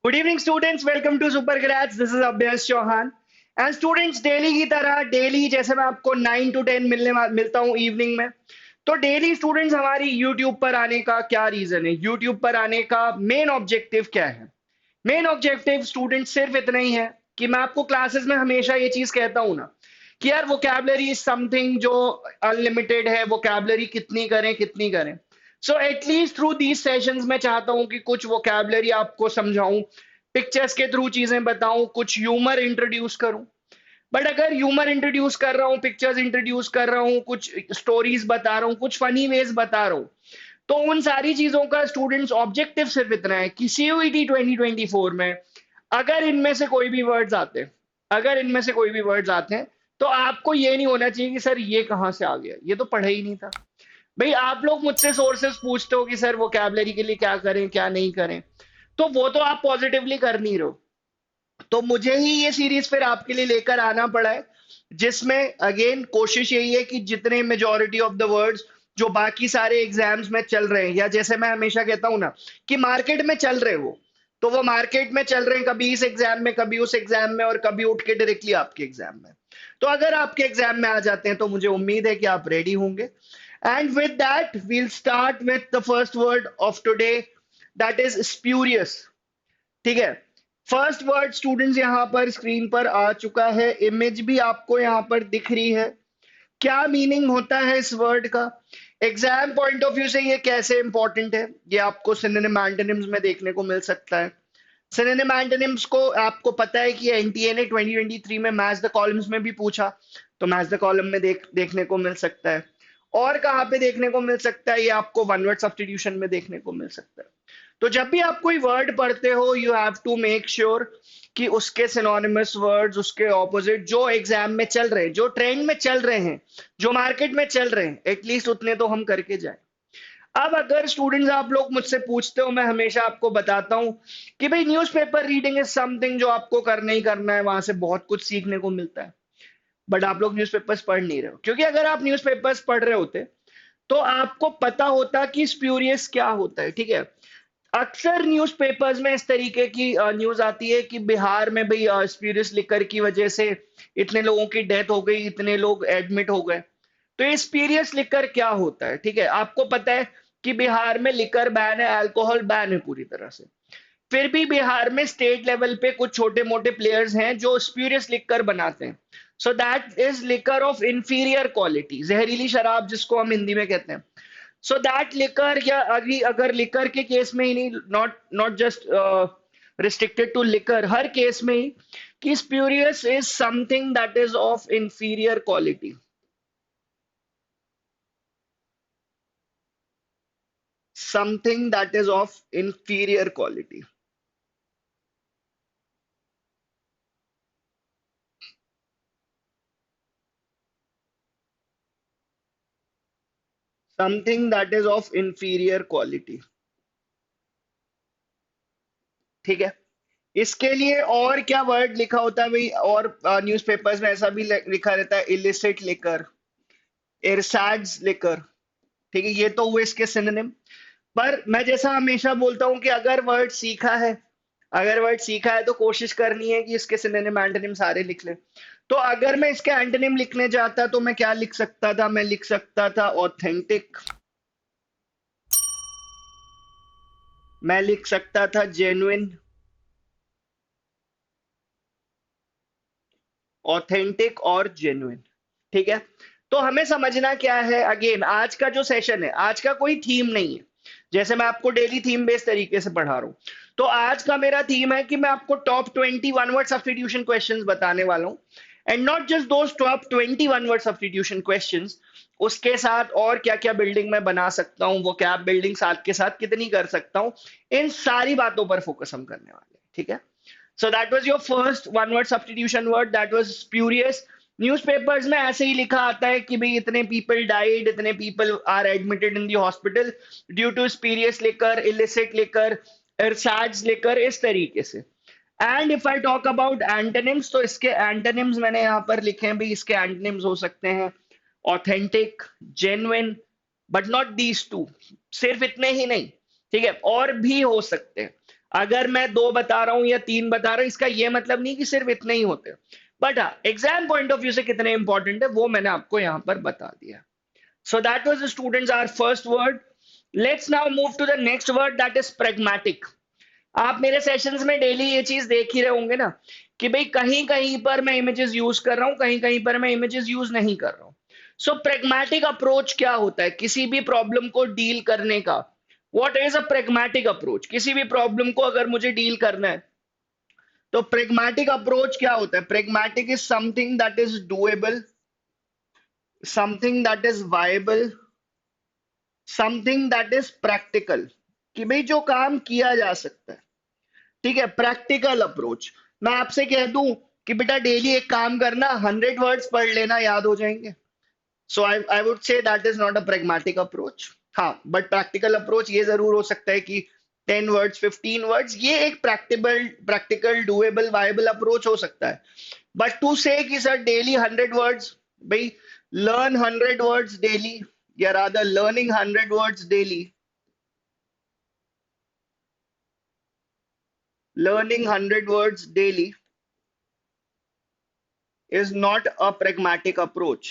Good evening students, welcome to super grades. This is Abhyas Chauhan. And students, daily की तरह daily जैसे मैं आपको 9 to 10 मिलता हूँ इवनिंग में, तो डेली स्टूडेंट्स हमारी यूट्यूब पर आने का क्या रीजन है, यूट्यूब पर आने का मेन ऑब्जेक्टिव क्या है। मेन ऑब्जेक्टिव स्टूडेंट सिर्फ इतना ही है कि मैं आपको क्लासेस में हमेशा ये चीज कहता हूं ना कि यार वोकैबलरी इज समथिंग जो अनलिमिटेड है। वोकैबलरी कितनी करें कितनी करें। So at least through these sessions मैं चाहता हूं कि कुछ वोकैबलरी आपको समझाऊं, पिक्चर्स के थ्रू चीजें बताऊं, कुछ ह्यूमर इंट्रोड्यूस करूं। बट अगर ह्यूमर इंट्रोड्यूस कर रहा हूँ, पिक्चर्स इंट्रोड्यूस कर रहा हूँ, कुछ स्टोरीज बता रहा हूँ, कुछ फनी वेज बता रहा हूँ, तो उन सारी चीजों का स्टूडेंट्स ऑब्जेक्टिव सिर्फ इतना है कि सीयूईटी 2024 में अगर इनमें से कोई भी वर्ड्स आते हैं, अगर इनमें से कोई भी वर्ड्स आते हैं, तो आपको ये नहीं होना चाहिए कि सर ये कहाँ से आ गया, ये तो पढ़ा ही नहीं था। भाई आप लोग मुझसे सोर्सेस पूछते हो कि सर वोकैबलरी के लिए क्या करें क्या नहीं करें, तो वो तो आप पॉजिटिवली कर नहीं रहे हो। तो मुझे ही ये सीरीज फिर आपके लिए लेकर आना पड़ा है, जिसमें अगेन कोशिश यही है कि जितने मेजॉरिटी ऑफ द वर्ड्स जो बाकी सारे एग्जाम्स में चल रहे हैं, या जैसे मैं हमेशा कहता हूं ना कि मार्केट में चल रहे हो, तो वो मार्केट में चल रहे हैं, कभी इस एग्जाम में कभी उस एग्जाम में और कभी उठ के डायरेक्टली आपके एग्जाम में। तो अगर आपके एग्जाम में आ जाते हैं तो मुझे उम्मीद है कि आप रेडी होंगे। And with that we'll start with the first word of today, that is spurious. ठीक है। फर्स्ट वर्ड स्टूडेंट्स यहाँ पर स्क्रीन पर आ चुका है, इमेज भी आपको यहाँ पर दिख रही है। क्या मीनिंग होता है इस वर्ड का, एग्जाम पॉइंट ऑफ व्यू से ये कैसे इंपॉर्टेंट है, ये आपको सिनोनिम एंटोनिम्स में देखने को मिल सकता है। सिनोनिम एंटोनिम्स को आपको पता है कि एनटीए ने 2023 में मैच द कॉलम्स में भी पूछा, तो मैच द कॉलम में देखने को मिल सकता है। और कहाँ पे देखने को मिल सकता है, ये आपको वन वर्ड सब्स्टिट्यूशन में देखने को मिल सकता है। तो जब भी आप कोई वर्ड पढ़ते हो, you have to make sure कि उसके सिनोनिमस वर्ड्स, उसके ऑपोजिट जो एग्जाम में चल रहे हैं, जो ट्रेंड में चल रहे हैं, जो मार्केट में चल रहे हैं, एटलीस्ट उतने तो हम करके जाए। अब अगर स्टूडेंट्स आप लोग मुझसे पूछते हो, मैं हमेशा आपको बताता हूं कि भाई न्यूज़पेपर रीडिंग इज समथिंग जो आपको करना ही करना है, वहां से बहुत कुछ सीखने को मिलता है। बट आप लोग न्यूज़पेपर्स पढ़ नहीं रहे हो, क्योंकि अगर आप न्यूज़पेपर्स पढ़ रहे होते तो आपको पता होता कि स्प्यूरियस क्या होता है। ठीक है। अक्सर न्यूज़पेपर्स में इस तरीके की न्यूज आती है कि बिहार में भाई स्प्यूरियस लिकर की वजह से इतने लोगों की डेथ हो गई, इतने लोग एडमिट हो गए। तो ये स्पीरियस लिकर क्या होता है, ठीक है, आपको पता है कि बिहार में लिकर बैन है, अल्कोहल बैन है पूरी तरह से। फिर भी बिहार में स्टेट लेवल पे कुछ छोटे मोटे प्लेयर्स हैं जो स्प्यूरियस लिकर बनाते हैं। सो that is liquor of inferior quality, जहरीली शराब जिसको हम हिंदी में कहते हैं। सो दैट लिकर, या अभी अगर लिकर के केस में ही नहीं, not not just restricted to liquor, हर केस में ही, कि spurious is something that is of inferior quality, something that is of inferior quality, something that is of inferior quality। ठीक है। इसके लिए और क्या वर्ड लिखा होता है भाई, और न्यूज़पेपर्स में ऐसा भी लिखा रहता है, इलिसिट लिकर, इरसाड्स लिकर। ठीक है, ये तो हुए इसके सिनोनिम। पर मैं जैसा हमेशा बोलता हूं कि अगर वर्ड सीखा है, अगर वर्ड सीखा है तो कोशिश करनी है कि इसके सिनोनिम एंटोनिम सारे लिख ले। तो अगर मैं इसके एंटोनिम लिखने जाता तो मैं क्या लिख सकता था, मैं लिख सकता था ऑथेंटिक, मैं लिख सकता था जेन्युइन, ऑथेंटिक और जेन्युइन। ठीक है। तो हमें समझना क्या है, अगेन आज का जो सेशन है, आज का कोई थीम नहीं है, जैसे मैं आपको डेली थीम बेस्ड तरीके से पढ़ा रहा हूं। तो आज का मेरा थीम है कि मैं आपको top 20 one word substitution questions बताने वाला हूं। And not just those top 20 one word substitution questions, उसके साथ और क्या क्या बिल्डिंग में बना सकता हूं, वो कैप बिल्डिंग साथ के साथ कितनी कर सकता हूं, इन सारी बातों पर फोकस हम करने वाले हैं। ठीक है। So that was your first one word substitution word, that was spurious। Newspapers में ऐसे ही लिखा आता है कि भाई इतने पीपल डाइड, इतने people are admitted in the hospital due to spurious liquor, illicit liquor, इरसाड्स लिकर, इस तरीके से। And if I talk about antonyms, तो इसके एंटोनिम्स मैंने यहाँ पर लिखे हैं भाई, इसके एंटोनिम्स हो सकते हैं authentic, genuine, but not these two, सिर्फ इतने ही नहीं। ठीक है, और भी हो सकते हैं। अगर मैं 2 बता रहा हूं या 3 बता रहा हूं, इसका ये मतलब नहीं कि सिर्फ इतने ही होते, बट हाँ एग्जाम पॉइंट ऑफ व्यू से कितने इंपॉर्टेंट है वो मैंने आपको यहां पर बता दिया. So that was the students our first word. Let's now move to the next word, that is pragmatic. आप मेरे सेशंस में डेली ये चीज देख ही रहे होंगे ना कि भाई कहीं कहीं पर मैं इमेजेस यूज कर रहा हूं, कहीं कहीं पर मैं इमेजेस यूज नहीं कर रहा हूं. सो प्रेग्मेटिक अप्रोच क्या होता है किसी भी प्रॉब्लम को डील करने का? What is a pragmatic approach? किसी भी प्रॉब्लम को अगर मुझे डील करना है तो प्रेग्मेटिक अप्रोच क्या होता है? Pragmatic is something that is doable, something that is viable, something that is practical. कि भाई जो काम किया जा सकता है, ठीक है, प्रैक्टिकल अप्रोच. मैं आपसे कह दूं कि बेटा डेली एक काम करना, 100 वर्ड्स पढ़ लेना, याद हो जाएंगे. So I would say that is not a pragmatic approach. हाँ, बट प्रैक्टिकल अप्रोच ये जरूर हो सकता है कि 10 वर्ड्स, 15 वर्ड्स, ये एक प्रैक्टिकल डुएबल वायबल अप्रोच हो सकता है. बट टू से कि सर डेली 100 वर्ड्स, भाई लर्न 100 वर्ड्स डेली, या rather learning 100 words daily, learning 100 words daily is not a pragmatic approach.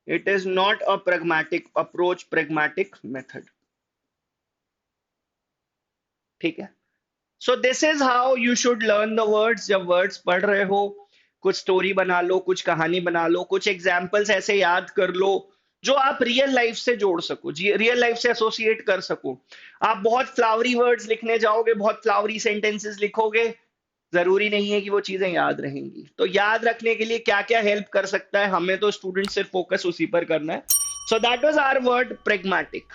It is not a pragmatic approach, pragmatic method. ठीक है. So this is how you should learn the words. जब words पढ़ रहे हो, कुछ story बना लो, कुछ कहानी बना लो, कुछ एग्जाम्पल्स ऐसे याद कर लो जो आप रियल लाइफ से जोड़ सको, रियल लाइफ से एसोसिएट कर सको. आप बहुत फ्लावरी वर्ड्स लिखने जाओगे, बहुत फ्लावरी सेंटेंसेस लिखोगे, जरूरी नहीं है कि वो चीजें याद रहेंगी. तो याद रखने के लिए क्या क्या हेल्प कर सकता है, हमें तो स्टूडेंट सिर्फ फोकस उसी पर करना है. So that was our word pragmatic.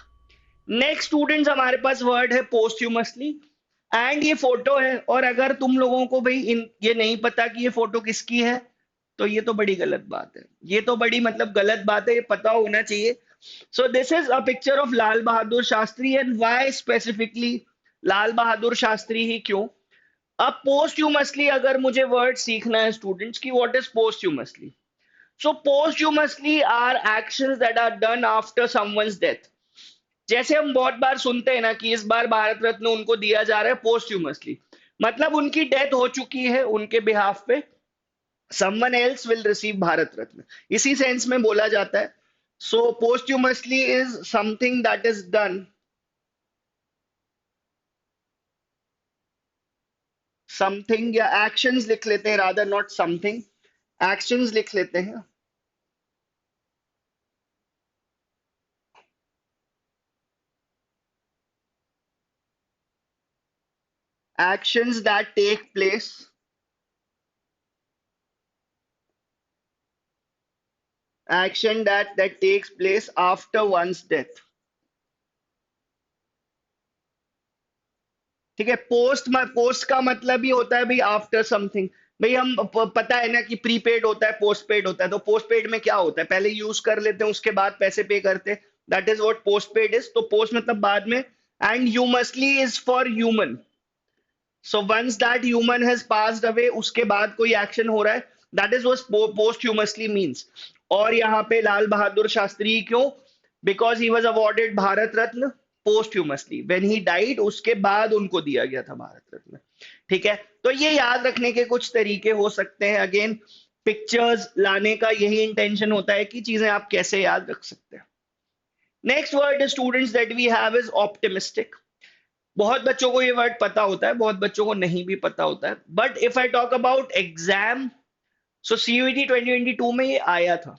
Next students हमारे पास वर्ड है पोस्ट्यूमसली. एंड ये फोटो है, और अगर तुम लोगों को भाई ये नहीं पता कि ये फोटो किसकी है, तो ये तो बड़ी गलत बात है. ये तो बड़ी मतलब गलत बात है, ये पता होना चाहिए. So this is a picture of Lal Bahadur Shastri. And why specifically Lal बहादुर शास्त्री ही क्यों? अब पोस्ट्यूमसली अगर मुझे वर्ड सीखना है स्टूडेंट्स की, what is posthumously? So posthumously are actions that are done after someone's death. जैसे हम बहुत बार सुनते हैं ना कि इस बार भारत रत्न उनको दिया जा रहा है पोस्ट्यूमसली, मतलब उनकी डेथ हो चुकी है, उनके बिहाफ पे someone else will receive Bharat Ratna, इसी सेंस में बोला जाता है. So posthumously is something that is done, something या एक्शंस लिख लेते हैं, रादर नॉट समथिंग, एक्शंस लिख लेते हैं. Actions that take place, action that takes place after one's death. ठीक है. पोस्ट का मतलब ही होता है भाई आफ्टर समथिंग. भाई हम पता है ना कि प्रीपेड होता है, पोस्ट पेड होता है. तो पोस्ट पेड में क्या होता है, पहले यूज कर लेते हैं, उसके बाद पैसे पे करते हैं. That is what post paid is. तो पोस्ट मतलब बाद में, and humously is for human. So once that human has passed away, उसके बाद कोई एक्शन हो रहा है, that is what post humously means. और यहाँ पे लाल बहादुर शास्त्री क्यों? Because he was awarded Bharat Ratna posthumously. When he died, उसके बाद उनको दिया गया था भारत रत्न. ठीक है. तो ये याद रखने के कुछ तरीके हो सकते हैं. अगेन पिक्चर्स लाने का यही इंटेंशन होता है कि चीजें आप कैसे याद रख सकते हैं. Next word students that we have is optimistic. बहुत बच्चों को ये वर्ड पता होता है, बहुत बच्चों को नहीं भी पता होता है. But if I talk about exam, so CUET 2022 में ये आया था.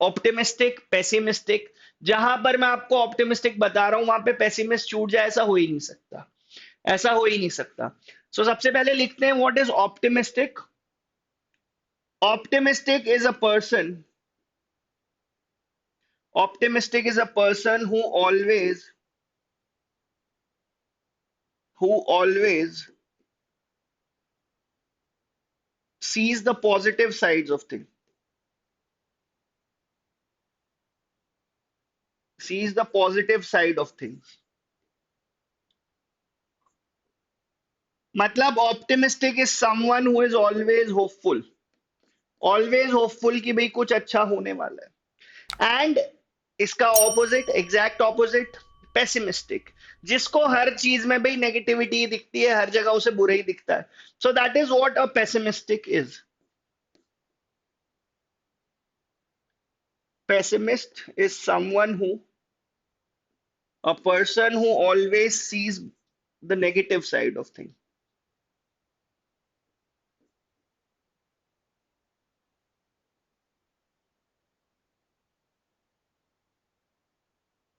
Optimistic, pessimistic. जहां पर मैं आपको ऑप्टिमिस्टिक बता रहा हूं वहां पे पेसिमिस्ट छूट जाए, ऐसा हो ही नहीं सकता, ऐसा हो ही नहीं सकता. सो सबसे पहले लिखते हैं what is optimistic. Optimistic is a person, optimistic is a person who always sees the positive sides of things, sees the positive side of things. मतलब optimistic is someone who is always hopeful कि भाई कुछ अच्छा होने वाला है. And इसका opposite, exact opposite, pessimistic, जिसको हर चीज में भाई नेगेटिविटी दिखती है, हर जगह उसे बुरा ही दिखता है. So that is what a pessimistic is. Pessimist is someone who, a person who always sees the negative side of things.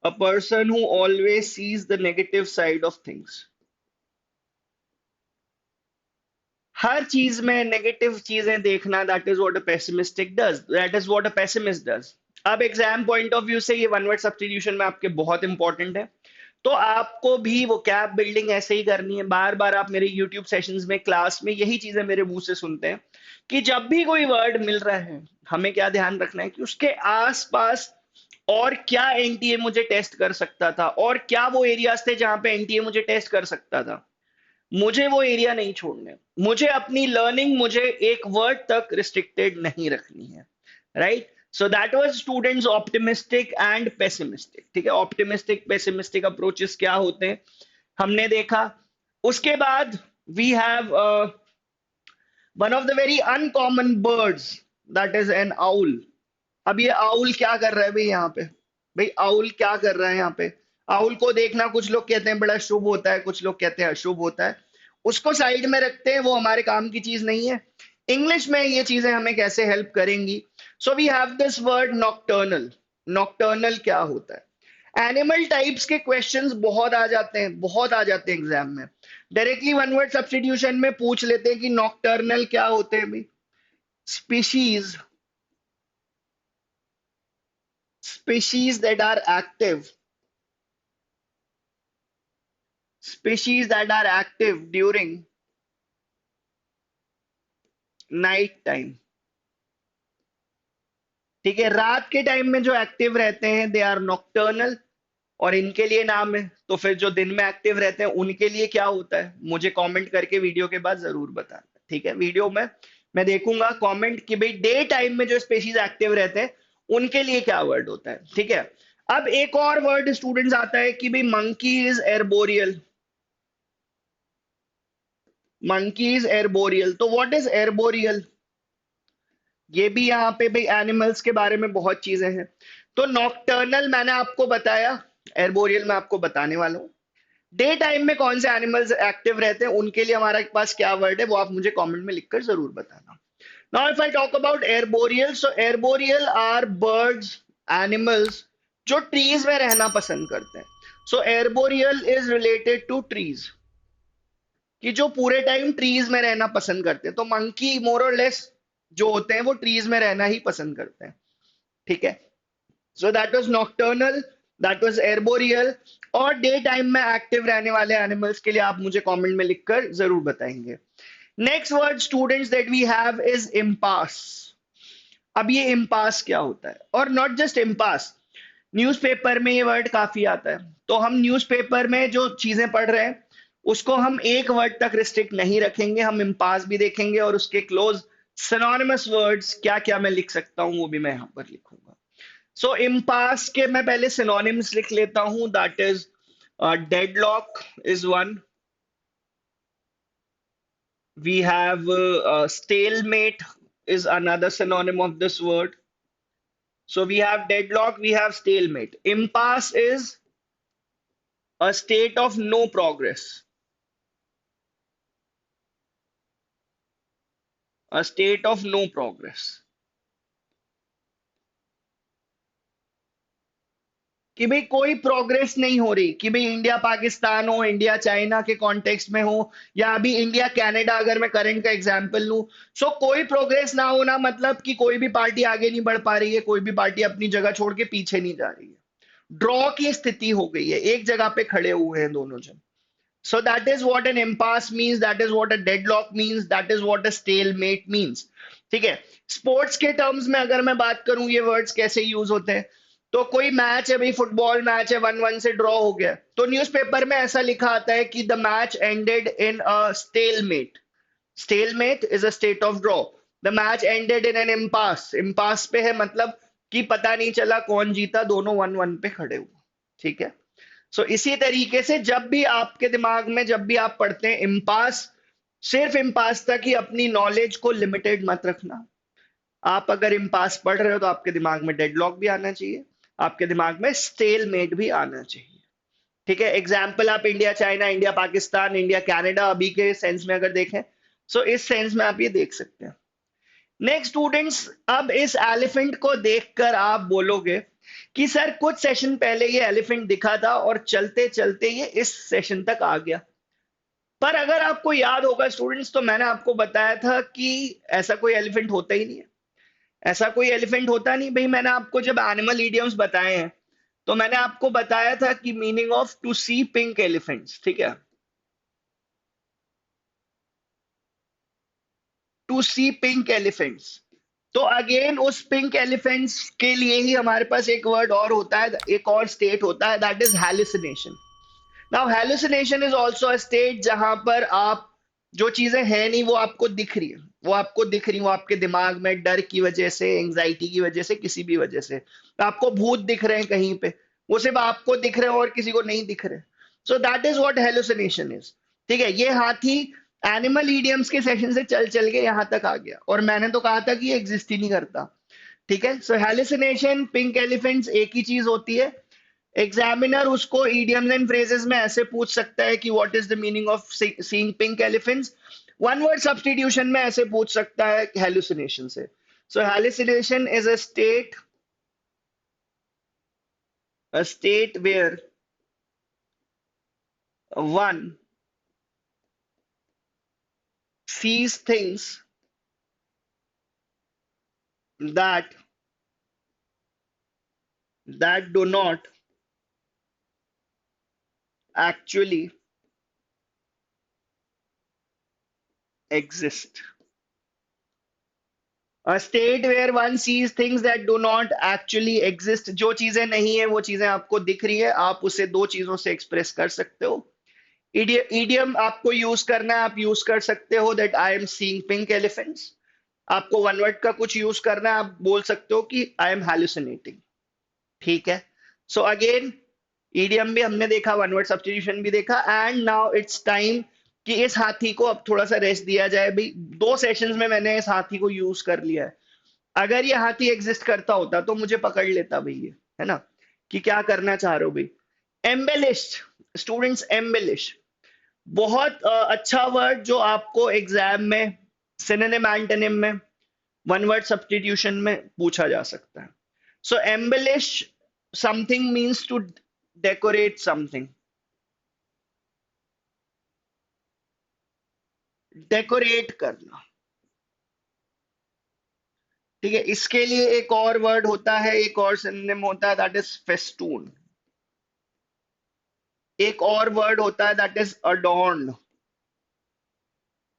A person who always sees the negative side of things. हर चीज में negative चीजें देखना, that is what a pessimistic does, that is what a pessimist does. अब exam point of view से ये one word substitution में आपके बहुत इंपॉर्टेंट है. तो आपको भी वो कैप बिल्डिंग ऐसे ही करनी है. बार बार आप मेरे यूट्यूब सेशंस में, क्लास में यही चीजें मेरे मुंह से सुनते हैं कि जब भी कोई वर्ड मिल रहा है, हमें क्या ध्यान रखना है कि उसके आसपास और क्या एनटीए मुझे टेस्ट कर सकता था, और क्या वो एरियाज थे जहां पे एनटीए मुझे टेस्ट कर सकता था. मुझे वो एरिया नहीं छोड़ने. मुझे अपनी लर्निंग, मुझे एक वर्ड तक रिस्ट्रिक्टेड नहीं रखनी है. Right. So that was students optimistic and pessimistic. ठीक है, ऑप्टिमिस्टिक पेसिमिस्टिक अप्रोचेस क्या होते हैं हमने देखा. उसके बाद we have one of the very uncommon birds, that is an owl. अब ये आउल क्या कर रहा है भाई यहाँ पे? भाई आउल क्या कर रहा है यहाँ पे? आउल को देखना कुछ लोग कहते हैं बड़ा शुभ होता है, कुछ लोग कहते हैं अशुभ होता है. उसको साइड में रखते हैं, वो हमारे काम की चीज नहीं है. इंग्लिश में ये चीजें हमें कैसे हेल्प करेंगी? So we have this word nocturnal. Nocturnal क्या होता है? एनिमल टाइप्स के क्वेश्चंस बहुत आ जाते हैं, बहुत आ जाते हैं एग्जाम में. डायरेक्टली वन वर्ड सब्स्टिट्यूशन में पूछ लेते हैं कि नॉक्टर्नल क्या होते हैं भाई. Species, species that are active, species that are active during night time. ठीक है, रात के टाइम में जो एक्टिव रहते हैं दे आर नॉक्टर्नल, और इनके लिए नाम है. तो फिर जो दिन में एक्टिव रहते हैं उनके लिए क्या होता है? मुझे कमेंट करके वीडियो के बाद जरूर बताना. ठीक है, वीडियो में मैं देखूंगा कमेंट कि भाई डे टाइम में जो स्पेशीज एक्टिव रहते हैं उनके लिए क्या वर्ड होता है. ठीक है. अब एक और वर्ड स्टूडेंट्स आता है कि भाई monkey is arboreal. Monkey is arboreal. तो व्हाट इज एर्बोरियल? ये भी यहाँ पे भाई एनिमल्स के बारे में बहुत चीजें हैं. तो नॉक्टर्नल मैंने आपको बताया, एर्बोरियल मैं आपको बताने वाला हूँ. डे टाइम में कौन से एनिमल्स एक्टिव रहते हैं उनके लिए हमारे पास क्या वर्ड है वो आप मुझे कमेंट में लिखकर जरूर बताना. Now if I talk about arboreal, so arboreal are birds, animals जो ट्रीज में रहना पसंद करते हैं. So arboreal is related to trees, कि जो पूरे टाइम ट्रीज में रहना पसंद करते हैं. तो मंकी मोर और लेस जो होते हैं वो ट्रीज में रहना ही पसंद करते हैं. ठीक है. So that was nocturnal, that was arboreal. और डे टाइम में एक्टिव रहने वाले एनिमल्स के लिए आप मुझे कमेंट में लिखकर जरूर बताएंगे. Next word students that we have is impasse. अब ये इम्पास क्या होता है? और नॉट जस्ट इम्पास, न्यूज़पेपर में ये वर्ड काफी आता है. तो हम न्यूज़पेपर में जो चीजें पढ़ रहे हैं उसको हम एक वर्ड तक रिस्ट्रिक्ट नहीं रखेंगे, हम इम्पास भी देखेंगे और उसके क्लोज सिनोनिमस वर्ड्स क्या क्या मैं लिख सकता हूं वो भी मैं यहां पर लिखूंगा. सो इम्पास के मैं पहले सिनोनिम्स लिख लेता हूं. That is deadlock is one. We have stalemate is another synonym of this word. So we have deadlock, we have stalemate. Impasse is a state of no progress. A state of no progress. कि भाई कोई progress नहीं हो रही, कि भाई India Pakistan हो, India China के कॉन्टेक्स्ट में हो, या अभी इंडिया कनाडा अगर मैं करंट का एग्जांपल लूं. सो कोई प्रोग्रेस ना होना मतलब कि कोई भी पार्टी आगे नहीं बढ़ पा रही है, कोई भी पार्टी अपनी जगह छोड़ के पीछे नहीं जा रही है. ड्रॉ की स्थिति हो गई है, एक जगह पे खड़े हुए हैं दोनों जन. So that is what an impasse means, that is what a deadlock means, that is what a stalemate means. ठीक है. स्पोर्ट्स के टर्म्स में अगर मैं बात करूं ये वर्ड्स कैसे यूज होते हैं, तो कोई मैच है भाई, फुटबॉल मैच है, 1-1 से ड्रॉ हो गया, तो न्यूज़पेपर में ऐसा लिखा आता है कि the match ended in a stalemate. Stalemate is a state of draw. The match ended in an impasse. Impasse पे है मतलब कि पता नहीं चला कौन जीता, दोनों 1-1 पे खड़े हुए. ठीक है. सो इसी तरीके से जब भी आपके दिमाग में, जब भी आप पढ़ते हैं इम्पास, सिर्फ इम्पास तक ही अपनी नॉलेज को लिमिटेड मत रखना। आप अगर इम्पास पढ़ रहे हो तो आपके दिमाग में डेडलॉक भी आना चाहिए, आपके दिमाग में स्टेलमेट भी आना चाहिए। ठीक है, एग्जाम्पल आप India China, India Pakistan, India Canada अभी के सेंस में अगर देखें, सो इस सेंस में आप ये देख सकते हैं। नेक्स्ट स्टूडेंट्स, अब इस एलिफेंट को देखकर आप बोलोगे कि सर कुछ सेशन पहले ये एलिफेंट दिखा था और चलते चलते ये इस सेशन तक आ गया। पर अगर आपको याद होगा स्टूडेंट्स, तो मैंने आपको बताया था कि ऐसा कोई एलिफेंट होता ही नहीं है। ऐसा कोई एलिफेंट होता नहीं भाई। मैंने आपको जब एनिमल इडियम्स बताए हैं, तो मैंने आपको बताया था कि meaning of to see pink elephants, ठीक है, टू सी पिंक एलिफेंट्स। तो अगेन उस पिंक एलिफेंट्स के लिए ही हमारे पास एक वर्ड और होता है, एक और स्टेट होता है, that is hallucination. Now hallucination is also a state जहां पर आप, जो चीजें हैं नहीं वो आपको दिख रही है, वो आपको दिख रही, वो आपके दिमाग में डर की वजह से, एंजाइटी की वजह से, किसी भी वजह से आपको भूत दिख रहे हैं कहीं पे, वो सिर्फ आपको दिख रहे हैं और किसी को नहीं दिख रहे। सो that is what hallucination is. ठीक है, ये हाथी एनिमल ईडियम्स के सेशन से चल चल के यहां तक आ गया, और मैंने तो कहा था कि ये एग्जिस्ट ही नहीं करता। ठीक है, सो हेलुसिनेशन, पिंक एलिफेंट्स एक ही चीज होती है। एग्जामिनर उसको इडियम्स एंड फ्रेजेस में ऐसे पूछ सकता है कि what is the meaning of seeing pink elephants. One word substitution में ऐसे पूछ सकता है हेलुसिनेशन से। So hallucination is a state where one sees things that do not actually exist. A state where one sees things that do not actually exist, जो चीजें नहीं है वो चीजें आपको दिख रही है, आप उसे दो चीजों से एक्सप्रेस कर सकते हो। इडियम आपको यूज करना है, आप यूज कर सकते हो that I am seeing pink elephants. आपको वन वर्ड का कुछ यूज करना है, आप बोल सकते हो कि आई एम हैलुसिनेटिंग। ठीक है, सो अगेन ईडीएम भी हमने देखा, वन वर्ड सब्स्टिट्यूशन भी देखा, एंड नाउ इट्स टाइम कि इस हाथी को अब थोड़ा सा रेस्ट दिया जाए भाई। दो सेशंस में मैंने इस हाथी को यूज कर लिया है। अगर ये हाथी एग्जिस्ट करता होता तो मुझे पकड़ लेता भाई ये, है ना, कि क्या करना चाह रहे हो भाई। एम्बेलिश्ड स्टूडेंट्स, एम्बेलिश बहुत अच्छा वर्ड जो आपको एग्जाम में सिनोनिम एंटोनिम में, वन वर्ड सब्स्टिट्यूशन में पूछा जा सकता है। So embellish something means to decorate something, decorate करना। ठीक है, इसके लिए एक और वर्ड होता है, एक और सिनोनिम होता है, दैट इज फेस्टून। एक और वर्ड होता है दैट इज अडॉर्न।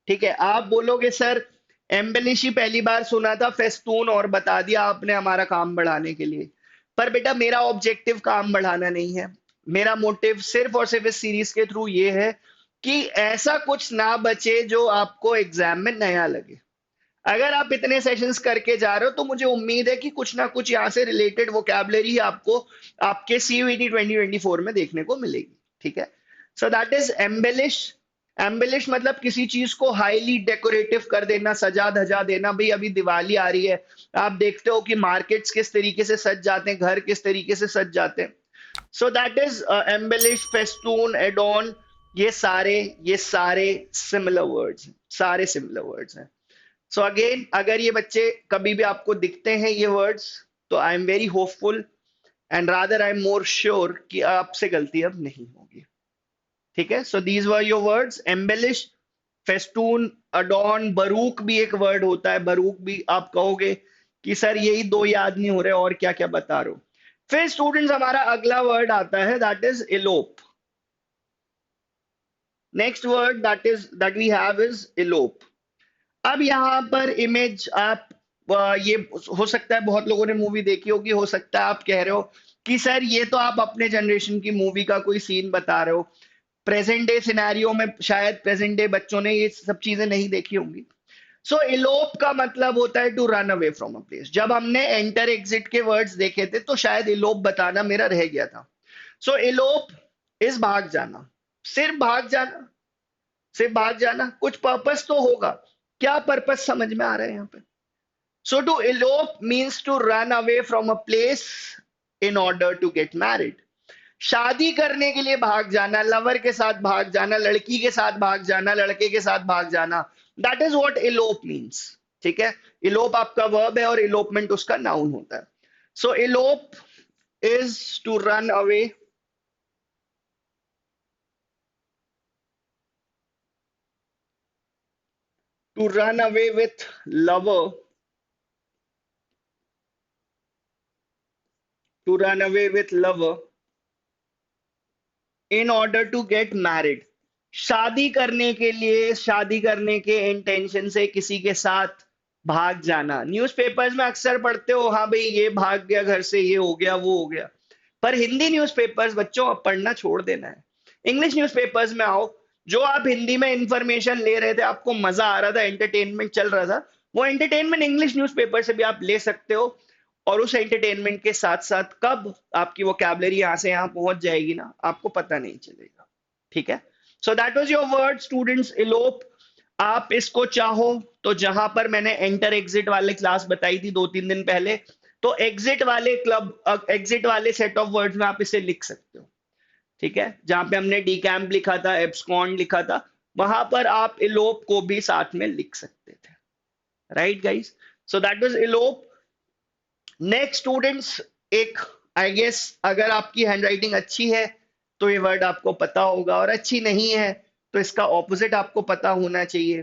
ठीक है, आप बोलोगे सर एम्बेलिश ही पहली बार सुना था, फेस्टून और बता दिया आपने हमारा काम बढ़ाने के लिए। पर बेटा मेरा ऑब्जेक्टिव काम बढ़ाना नहीं है, मेरा मोटिव सिर्फ और सिर्फ इस सीरीज के थ्रू ये है कि ऐसा कुछ ना बचे जो आपको एग्जाम में नया लगे। अगर आप इतने सेशंस करके जा रहे हो तो मुझे उम्मीद है कि कुछ ना कुछ यहाँ से रिलेटेड वोकैबुलरी आपको आपके सीयूईटी 2024 में देखने को मिलेगी। ठीक है, so that is embellish. Embellish मतलब किसी चीज को हाईली डेकोरेटिव कर देना, सजा धजा देना। भाई अभी दिवाली आ रही है, आप देखते हो कि मार्केट्स किस तरीके से सज जाते हैं, घर किस तरीके से सज जाते हैं। सो that is embellish, festoon, add-on, ये सारे सिमिलर वर्ड्स, सारे सिमिलर वर्ड्स हैं। सो अगेन अगर ये बच्चे कभी भी आपको दिखते हैं ये वर्ड्स, तो I am very hopeful and rather I am more sure कि आपसे गलती अब नहीं होगी। ठीक है, so these were your words, embellish, festoon, adorn. Baroque भी एक वर्ड होता है, बरूक भी आप कहोगे कि सर यही दो याद नहीं हो रहे और क्या क्या बता रहे हो। फिर स्टूडेंट्स हमारा अगला वर्ड आता है that is elope. Next word that we have is elope. अब यहाँ पर इमेज आप ये हो सकता है बहुत लोगों ने मूवी देखी होगी, हो सकता है आप कह रहे हो कि सर ये तो आप अपने जनरेशन की मूवी का कोई सीन बता रहे हो, प्रेजेंट डे सिनेरियो में शायद प्रेजेंट डे बच्चों ने ये सब चीजें नहीं देखी होंगी। सो इलोप का मतलब होता है to run away from a place. जब हमने एंटर एग्जिट के वर्ड्स देखे थे तो शायद इलोप बताना मेरा रह गया था। सो इलोप इज भाग जाना, सिर्फ भाग जाना, सिर्फ भाग जाना, कुछ पर्पस तो होगा। क्या पर्पस समझ में आ रहा है यहाँ पे? So to elope means to run away from a place in order to get married. शादी करने के लिए भाग जाना, लवर के साथ भाग जाना, लड़की के साथ भाग जाना, लड़के के साथ भाग जाना, that is what elope means. ठीक है, elope आपका वर्ब है और elopement उसका नाउन होता है। सो elope is to run away, to run away with lover, to run away with lover in order to get married। शादी करने के लिए, शादी करने के इंटेंशन से किसी के साथ भाग जाना। न्यूज़पेपर्स में अक्सर पढ़ते हो, हाँ भाई ये भाग गया घर से, ये हो गया, वो हो गया। पर हिंदी न्यूज़पेपर्स बच्चों अब पढ़ना छोड़ देना है। इंग्लिश न्यूज़पेपर्स में आओ। जो आप हिंदी में इंफॉर्मेशन ले रहे थे, आपको मजा आ रहा था, एंटरटेनमेंट चल रहा था, वो एंटरटेनमेंट इंग्लिश न्यूज़पेपर से भी आप ले सकते हो। और उस एंटरटेनमेंट के साथ साथ कब आपकी वोकैबुलरी यहाँ से यहाँ पहुंच जाएगी ना, आपको पता नहीं चलेगा। ठीक है, so that was your word students, elope. आप इसको चाहो तो जहां पर मैंने एंटर एग्जिट वाले क्लास बताई थी 2-3 दिन पहले, तो एग्जिट वाले क्लब, एग्जिट वाले सेट ऑफ वर्ड्स में आप इसे लिख सकते हो। ठीक है, जहां पे हमने डी कैंप लिखा था, एब्सकॉन्ड लिखा था, वहां पर आप इलोप को भी साथ में लिख सकते थे। Right guys, so that was elope. Next students, एक, आई गेस अगर आपकी हैंडराइटिंग अच्छी है तो ये वर्ड आपको पता होगा, और अच्छी नहीं है तो इसका ऑपोजिट आपको पता होना चाहिए।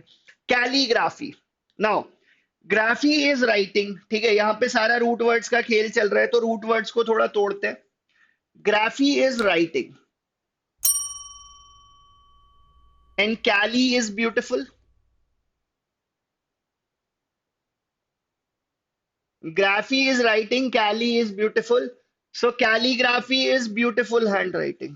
Calligraphy. Now graphy is writing, ठीक है, यहाँ पे सारा रूट वर्ड्स का खेल चल रहा है, तो रूट वर्ड्स को थोड़ा तोड़ते हैं। Graphy is writing and calli is beautiful. Graphy is writing, Cali is beautiful. So calligraphy is beautiful handwriting.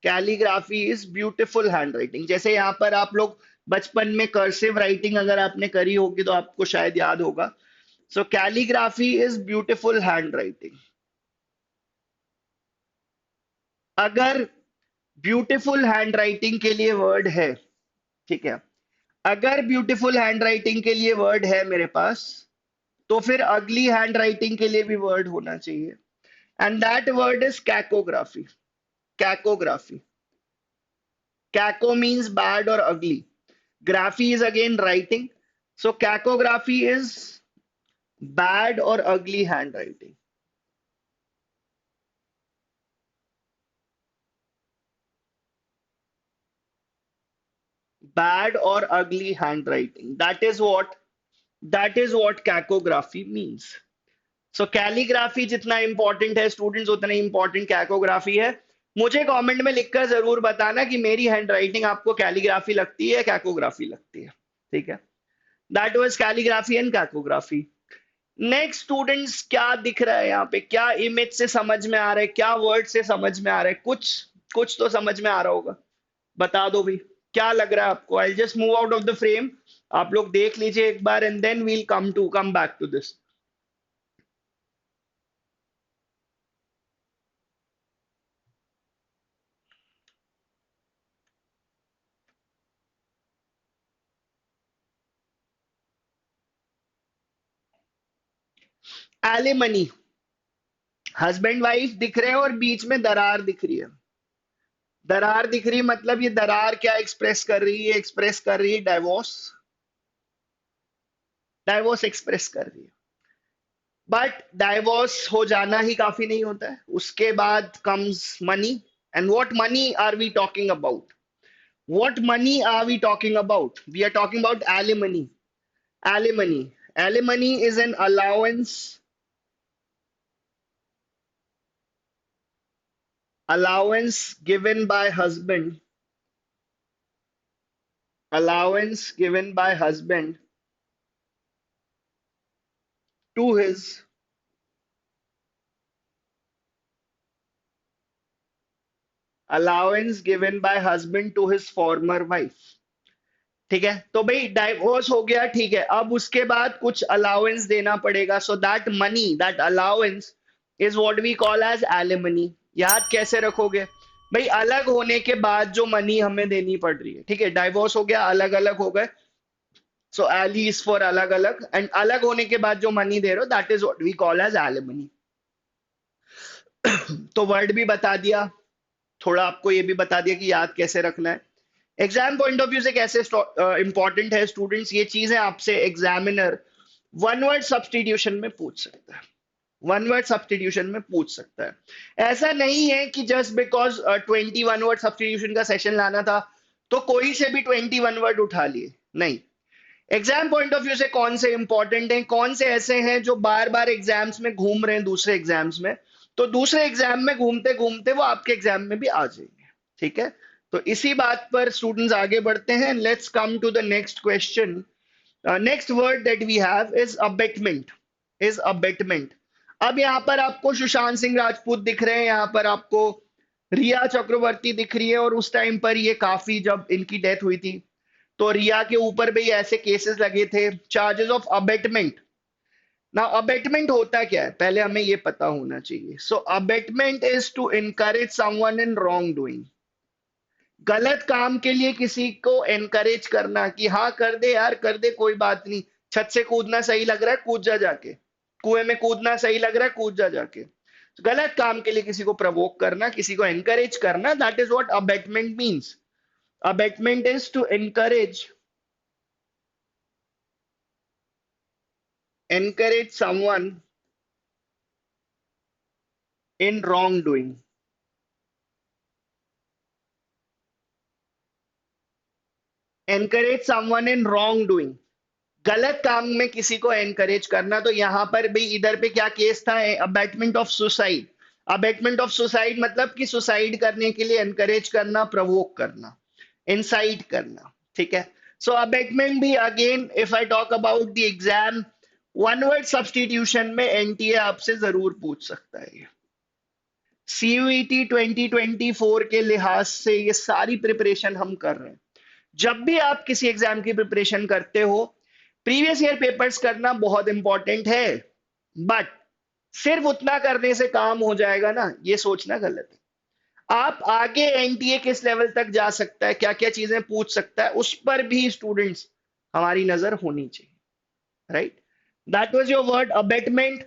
Calligraphy is beautiful handwriting. जैसे यहाँ पर आप लोग बचपन में कर्सिव राइटिंग अगर आपने करी होगी तो आपको शायद याद होगा। So calligraphy is beautiful handwriting. अगर ब्यूटीफुल हैंडराइटिंग के लिए वर्ड है, ठीक है, अगर ब्यूटीफुल हैंडराइटिंग के लिए वर्ड है मेरे पास, तो फिर अगली हैंडराइटिंग के लिए भी वर्ड होना चाहिए। And that word is cacography. Cacography. Caco means bad or ugly. Graphy is again writing. So cacography is bad or ugly handwriting. Bad or ugly handwriting. That is what cacography means. So calligraphy जितना important है students, उतना ही important कैकोग्राफी है। मुझे comment में लिखकर जरूर बताना कि मेरी हैंडराइटिंग आपको कैलीग्राफी लगती है, कैकोग्राफी लगती है। ठीक है, that was calligraphy and cacography. Next students, क्या दिख रहा है यहाँ पे? क्या इमेज से समझ में आ रहा है? क्या वर्ड से समझ में आ रहा है? कुछ कुछ तो समझ में आ रहा होगा, बता दो भाई, क्या लग रहा है आपको? I just move out of the frame, आप लोग देख लीजिए एक बार and then we'll come back to this. Alimony, husband wife दिख रहे हैं और बीच में दरार दिख रही है। दरार दिख रही है मतलब ये दरार क्या एक्सप्रेस कर रही है? एक्सप्रेस कर रही है डाइवोर्स। डाइवोर्स एक्सप्रेस कर रही है। बट डाइवोर्स हो जाना ही काफी नहीं होता है, उसके बाद comes money. And what money are we talking about? What money are we talking about? We are talking about alimony. Alimony, alimony is an allowance, allowance given by husband, allowance given by husband to his, allowance given by husband to his former wife। ठीक है, तो भाई divorce हो गया, ठीक है, अब उसके बाद कुछ अलाउंस देना पड़ेगा। So that money, that allowance is what we call as alimony. याद कैसे रखोगे भाई? अलग होने के बाद जो मनी हमें देनी पड़ रही है, ठीक है, डाइवोर्स हो गया, अलग अलग हो गए, सो एली इज फॉर अलग अलग, एंड अलग होने के बाद जो मनी दे रहे हो that is what we call as alimony. तो वर्ड भी बता दिया, थोड़ा आपको ये भी बता दिया कि याद कैसे रखना है। एग्जाम पॉइंट ऑफ व्यू से कैसे इंपॉर्टेंट है स्टूडेंट्स, ये चीजें आपसे एग्जामिनर वन वर्ड सब्सटीट्यूशन में पूछ सकता है, वन वर्ड सब्सटीट्यूशन में पूछ सकता है। ऐसा नहीं है कि जस्ट बिकॉज 21 वर्ड सब्सटीट्यूशन का सेशन लाना था तो कोई से भी 21 वर्ड उठा लिए, नहीं। एग्जाम पॉइंट ऑफ व्यू से कौन से इंपॉर्टेंट हैं, कौन से ऐसे हैं जो बार बार एग्जाम्स में घूम रहे हैं दूसरे एग्जाम्स में, तो दूसरे एग्जाम में घूमते घूमते वो आपके एग्जाम में भी आ जाएंगे, ठीक है। तो इसी बात पर स्टूडेंट्स आगे बढ़ते हैं। Let's come to the next question. Next word that we have is abetment, is abetment. अब यहाँ पर आपको सुशांत सिंह राजपूत दिख रहे हैं, यहाँ पर आपको रिया चक्रवर्ती दिख रही है, और उस टाइम पर ये काफी, जब इनकी डेथ हुई थी तो रिया के ऊपर भी ऐसे केसेस लगे थे, चार्जेस ऑफ अबेटमेंट। ना अबेटमेंट होता क्या है पहले हमें ये पता होना चाहिए। So abetment is to encourage someone in wrong doing, गलत काम के लिए किसी को एनकरेज करना कि हाँ कर दे यार, कर दे, कोई बात नहीं, छत से कूदना सही लग रहा है कूद जा जाके, कुएं में कूदना सही लग रहा है कूद जा जाके। गलत काम के लिए किसी को प्रवोक करना, किसी को एनकरेज करना, that is what abetment means. Abetment is to encourage someone in wrongdoing, encourage someone in wrongdoing, गलत काम में किसी को एनकरेज करना। तो यहां पर भी इधर पे क्या केस था, abetment of suicide. Abetment of suicide मतलब कि सुसाइड करने के लिए एनकरेज करना, प्रवोक करना, इंसाइट करना, ठीक है। सो अबेटमेंट भी again if I talk about the exam, one word substitution में एनटीए आपसे जरूर पूछ सकता है। सीयूईटी 2024 के लिहाज से ये सारी प्रिपरेशन हम कर रहे हैं। जब भी आप किसी एग्जाम की प्रिपरेशन करते हो, प्रीवियस ईयर पेपर्स करना बहुत इंपॉर्टेंट है, बट सिर्फ उतना करने से काम हो जाएगा ना, ये सोचना गलत है। आप आगे एनटीए किस लेवल तक जा सकता है, क्या क्या चीजें पूछ सकता है, उस पर भी स्टूडेंट्स हमारी नजर होनी चाहिए, right. That was your word abetment.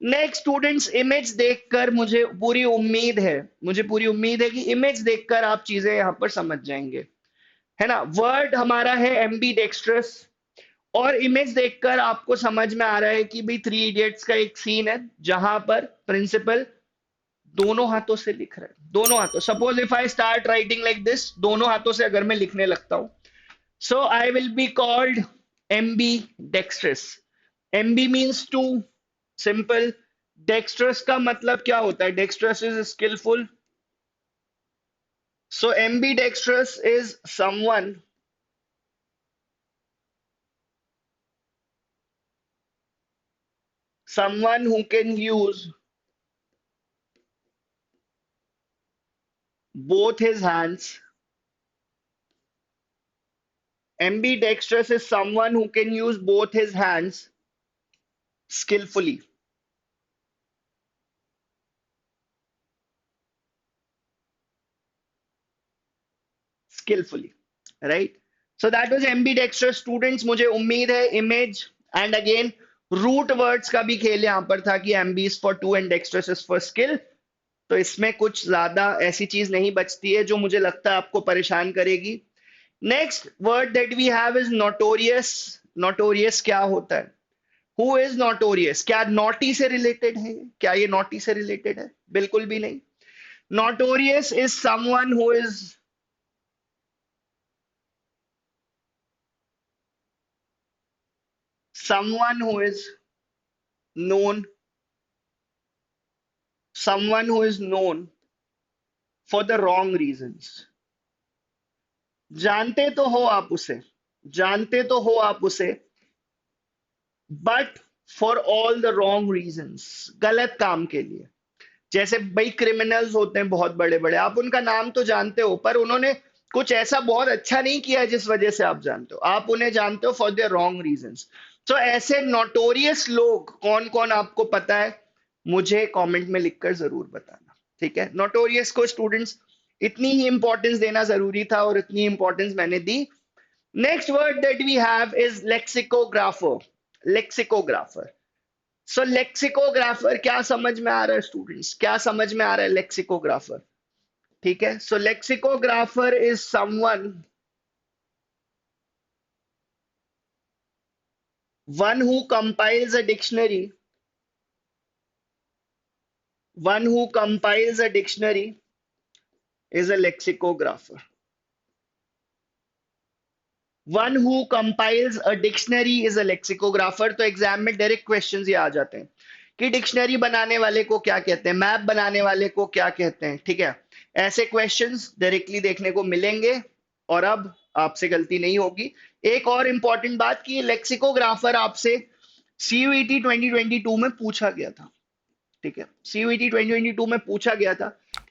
Next students, image देखकर मुझे पूरी उम्मीद है कि इमेज देखकर आप चीजें यहां पर समझ जाएंगे, है ना। वर्ड हमारा है एम्बी डेक्स्ट्रस, और इमेज देखकर आपको समझ में आ रहा है कि भाई थ्री इडियट्स का एक सीन है जहां पर प्रिंसिपल दोनों हाथों से लिख रहा है, दोनों हाथों। Suppose if I start writing like this, दोनों हाथों से अगर मैं लिखने लगता हूं, so I will be called ambidextrous. Ambi means two, simple. Dextrous का मतलब क्या होता है, dextrous is skillful. So ambidextrous is someone who can use both his hands. Ambidextrous is someone who can use both his hands skillfully. Skillfully, right? So that was ambidextrous students। मुझे उम्मीद है image and again root words का भी खेल यहां पर था कि ambi is for two and dextrous is for skill. तो इसमें कुछ ज्यादा ऐसी चीज नहीं बचती है जो मुझे लगता है आपको परेशान करेगी। Next word that we have is notorious. Notorious क्या होता है, हु इज नोटोरियस? क्या नॉटी से रिलेटेड है? क्या ये नॉटी से रिलेटेड है? बिल्कुल भी नहीं। Notorious is someone who is someone who is known, someone who is known for the wrong reasons। जानते तो हो आप उसे, जानते तो हो आप उसे, but for all the wrong reasons, गलत काम के लिए। जैसे भाई क्रिमिनल्स होते हैं बहुत बड़े बड़े, आप उनका नाम तो जानते हो पर उन्होंने कुछ ऐसा बहुत अच्छा नहीं किया जिस वजह से आप जानते हो, आप उन्हें जानते हो फॉर द रॉन्ग रीजंस। तो ऐसे नोटोरियस लोग कौन कौन आपको पता है? मुझे कमेंट में लिखकर जरूर बताना, ठीक है। नोटोरियस को स्टूडेंट्स इतनी ही इंपॉर्टेंस देना जरूरी था और इतनी इंपॉर्टेंस मैंने दी। Next word that we have is lexicographer. Lexicographer, so lexicographer क्या समझ में आ रहा है स्टूडेंट्स, क्या समझ में आ रहा है लेक्सिकोग्राफर? ठीक है, so lexicographer is someone one who compiles a dictionary, one who compiles a dictionary is a lexicographer. One who compiles a dictionary is a lexicographer. तो एग्जाम में डायरेक्ट क्वेश्चंस ये आ जाते हैं कि डिक्शनरी बनाने वाले को क्या कहते हैं, मैप बनाने वाले को क्या कहते हैं, ठीक है। ऐसे क्वेश्चंस डायरेक्टली देखने को मिलेंगे और अब आपसे गलती नहीं होगी। एक और इंपॉर्टेंट बात कि लेक्सिकोग्राफर आपसे सीयूईटी 2022 में पूछा गया था, ठीक है। सीयूईटी 2022 में पूछा गया था।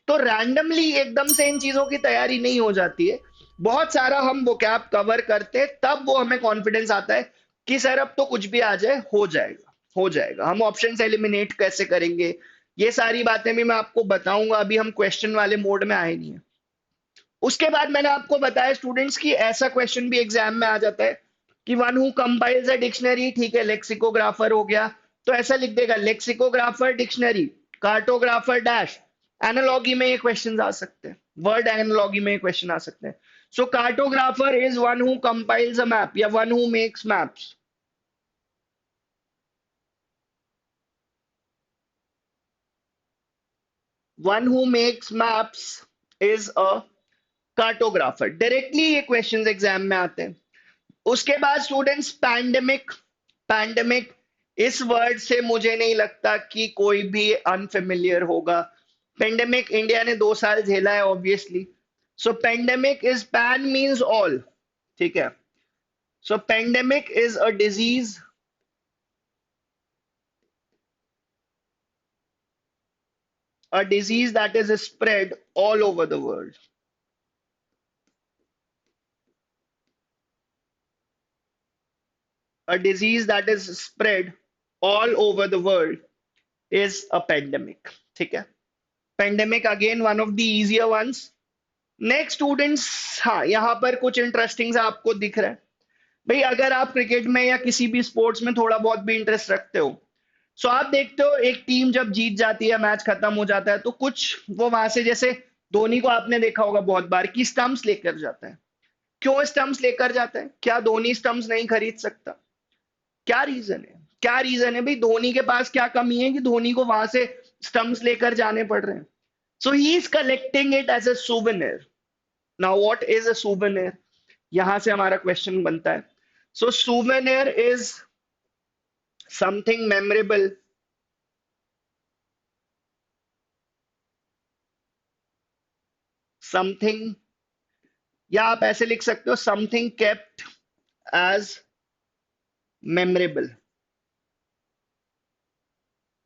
तो रैंडमली एकदम से इन चीजों की तैयारी नहीं हो जाती है, बहुत सारा हम वोकैब कवर करते हैं, तब वो हमें कॉन्फिडेंस आता है कि सर अब तो कुछ भी आ जाए, हो जाएगा, हो जाएगा। हम ऑप्शंस एलिमिनेट कैसे करेंगे, ये सारी बातें भी मैं आपको बताऊंगा। अभी हम क्वेश्चन वाले मोड में आए नहीं है। उसके बाद मैंने आपको बताया स्टूडेंट्स की ऐसा क्वेश्चन भी एग्जाम में आ जाता है कि one who compiles a dictionary, ठीक है, लेक्सिकोग्राफर हो गया, तो ऐसा लिख देगा lexicographer dictionary, cartographer dash. Analogy में ये क्वेश्चन आ सकते हैं, वर्ड एनालॉगी में ये क्वेश्चन आ सकते हैं। So cartographer is one who compiles a map या one who makes maps. One who makes maps is a cartographer. Directly ये क्वेश्चंस एग्जाम में आते हैं। उसके बाद स्टूडेंट्स पैंडेमिक। पैंडेमिक, इस वर्ड से मुझे नहीं लगता कि कोई भी अनफेमिलियर होगा। पेंडेमिक इंडिया ने 2 साल झेला है obviously. So pandemic is, pan means all, ठीक है। So pandemic is a disease, a disease that is spread all over the world. A disease that is spread all over the world is a pandemic, ठीक है। Pandemic again one of the easier ones. Next students, हाँ यहाँ पर कुछ interesting सा आपको दिख रहा है। भाई अगर आप क्रिकेट में या किसी भी स्पोर्ट्स में थोड़ा बहुत भी इंटरेस्ट रखते हो, सो आप देखते हो एक टीम जब जीत जाती है, मैच खत्म हो जाता है, तो कुछ वो वहां से, जैसे धोनी को आपने देखा होगा बहुत बार कि स्टंप्स लेकर जाता है। क्यों स्टंप्स लेकर जाता है? क्या धोनी स्टंप्स नहीं खरीद सकता? क्या रीजन है, क्या रीजन है भाई? धोनी के पास क्या कमी है कि धोनी को वहां से स्टंप्स लेकर जाने पड़ रहे हैं? So he is collecting it as a souvenir. Now what is a souvenir? यहां से हमारा क्वेश्चन बनता है। So souvenir is something memorable, something, या आप ऐसे लिख सकते हो समथिंग केप्ट एज मेमोरेबल,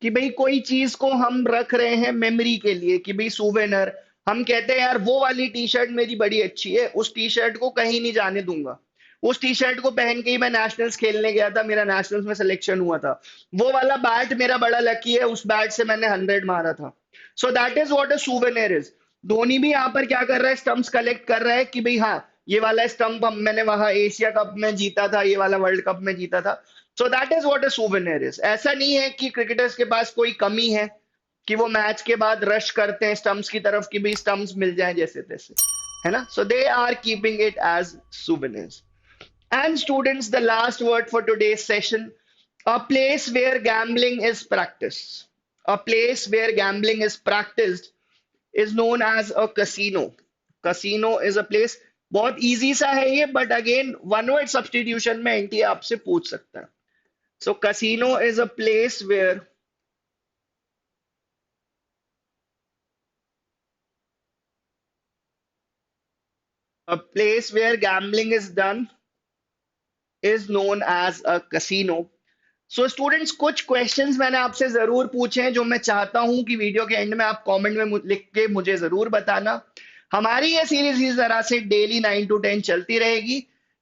कि भाई कोई चीज को हम रख रहे हैं मेमोरी के लिए, कि भाई सुवेनर। हम कहते हैं यार वो वाली टी शर्ट मेरी बड़ी अच्छी है, उस टी शर्ट को कहीं नहीं जाने दूंगा, उस टी शर्ट को पहन के ही मैं नेशनल्स खेलने गया था, मेरा नेशनल्स में सिलेक्शन हुआ था, वो वाला बैट मेरा बड़ा लकी है, उस बैट से मैंने 100 मारा था। So that is what a souvenir is. Dhoni भी यहाँ पर क्या कर रहा है, स्टंप्स कलेक्ट कर रहा है कि भाई हाँ ये वाला स्टंप मैंने वहां एशिया कप में जीता था, ये वाला वर्ल्ड कप में जीता था। So that is what a souvenir is. ऐसा नहीं है कि क्रिकेटर्स के पास कोई कमी है कि वो मैच के बाद रश करते हैं स्टंप्स की तरफ कि भाई स्टंप्स मिल जाए जैसे तैसे, है ना। So they are keeping it as souvenirs. And students, the last word for today's session, a place where gambling is practiced. A place where gambling is practiced is known as a casino. Casino is a place, बहुत easy सा है ये, but again one word substitution में NTA आपसे पूछ सकता है। सो casino is a place where gambling is done is known as a casino. So students, कुछ क्वेश्चंस मैंने आपसे जरूर पूछे हैं जो मैं चाहता हूं कि वीडियो के एंड में आप कमेंट में लिख के मुझे जरूर बताना। हमारी ये सीरीज इस तरह से डेली 9 to 10 चलती रहेगी।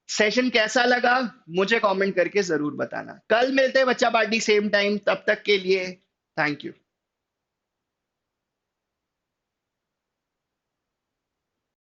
सेशन कैसा लगा मुझे कमेंट करके जरूर बताना। कल मिलते हैं बच्चा पार्टी सेम टाइम, तब तक के लिए थैंक यू।